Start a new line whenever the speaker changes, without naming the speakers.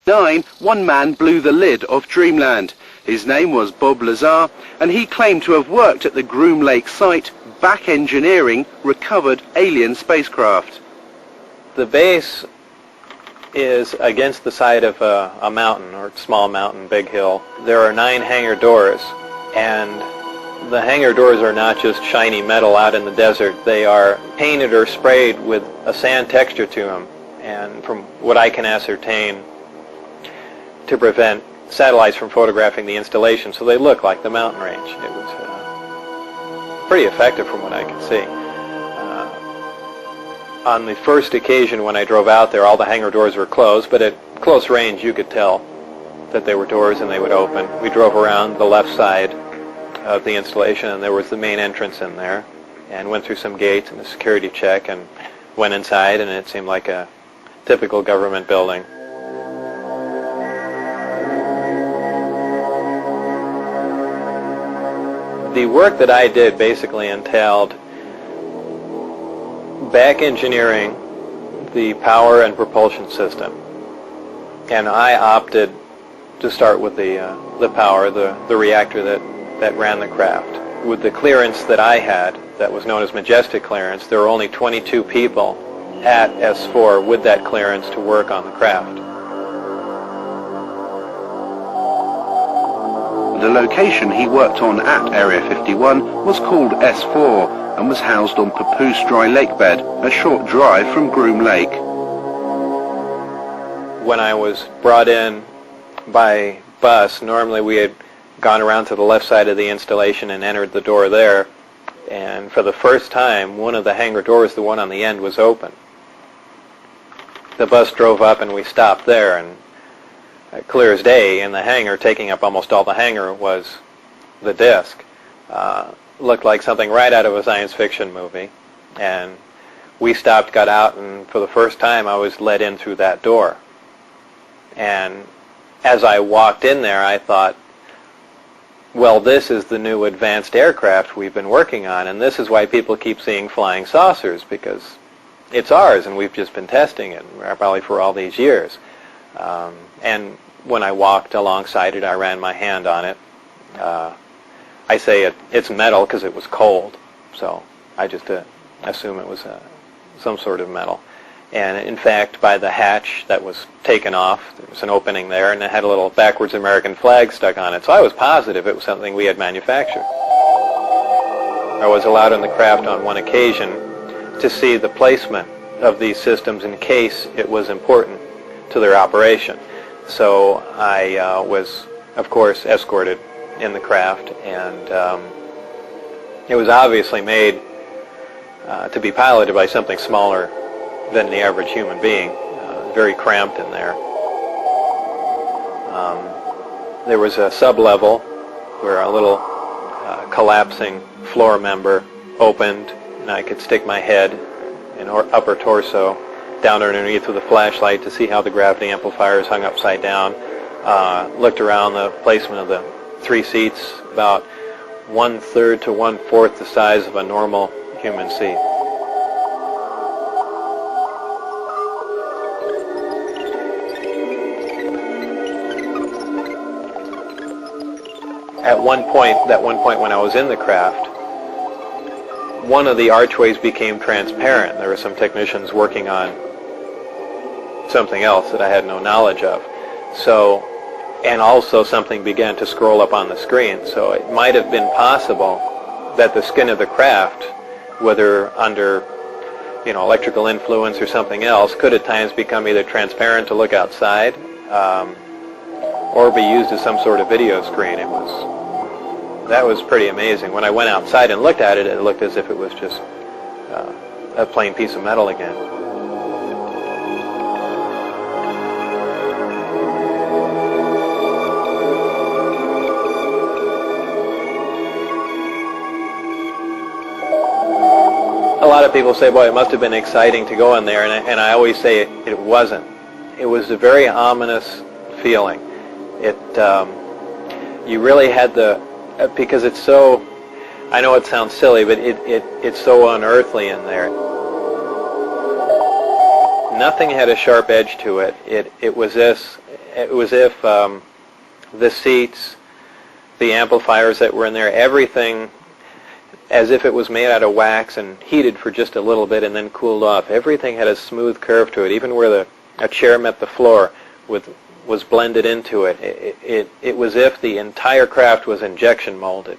one man blew the lid off Dreamland. His name was Bob Lazar, and he claimed to have worked at the Groom Lake site, back engineering recovered alien spacecraft.
The base is against the side of a mountain, or small mountain, big hill. There are 9 hangar doors, and the hangar doors are not just shiny metal out in the desert. They are painted or sprayed with a sand texture to them, and from what I can ascertain, to prevent satellites from photographing the installation, so they look like the mountain range. It was pretty effective from what I could see. On the first occasion when I drove out there, all the hangar doors were closed, but at close range you could tell that they were doors and they would open. We drove around the left side of the installation, and there was the main entrance in there, and went through some gates and a security check and went inside, and it seemed like a typical government building. The work that I did basically entailed back engineering the power and propulsion system, and I opted to start with the power, the reactor that ran the craft. With the clearance that I had, that was known as Majestic clearance, there were only 22 people at S4 with that clearance to work on the craft.
The location he worked on at Area 51 was called S4 and was housed on Papoose Dry Lake Bed, a short drive from Groom Lake.
When I was brought in by bus, normally we had gone around to the left side of the installation and entered the door there, and for the first time one of the hangar doors, the one on the end, was open. The bus drove up and we stopped there, and clear as day in the hangar, taking up almost all the hangar, was the disc. Looked like something right out of a science fiction movie, and we stopped, got out, and for the first time I was let in through that door. And as I walked in there, I thought, well, this is the new advanced aircraft we've been working on, and this is why people keep seeing flying saucers, because it's ours and we've just been testing it probably for all these years. And when I walked alongside it, I ran my hand on it. I say it's metal because it was cold, so I just assume it was some sort of metal. And in fact, by the hatch that was taken off, there was an opening there, and it had a little backwards American flag stuck on it. So I was positive it was something we had manufactured. I was allowed on the craft on one occasion to see the placement of these systems in case it was important to their operation. So I was, of course, escorted in the craft, and it was obviously made to be piloted by something smaller than the average human being, very cramped in there. There was a sub-level where a little collapsing floor member opened, and I could stick my head and upper torso down underneath with a flashlight to see how the gravity amplifiers hung upside down. Looked around the placement of the 3 seats, about 1/3 to 1/4 the size of a normal human seat. At one point when I was in the craft, one of the archways became transparent. There were some technicians working on something else that I had no knowledge of. So, and also something began to scroll up on the screen. So it might have been possible that the skin of the craft, whether under electrical influence or something else, could at times become either transparent to look outside, or be used as some sort of video screen. That was pretty amazing. When I went outside and looked at it, it looked as if it was just a plain piece of metal again. A lot of people say, boy, it must have been exciting to go in there, and I always say it wasn't. It was a very ominous feeling. You really had because it's so, I know it sounds silly, but it's so unearthly in there. Nothing had a sharp edge to it. It was this, It was if the seats, the amplifiers that were in there, everything, as if it was made out of wax and heated for just a little bit and then cooled off. Everything had a smooth curve to it, even where a chair met the floor was blended into it. It was as if the entire craft was injection molded.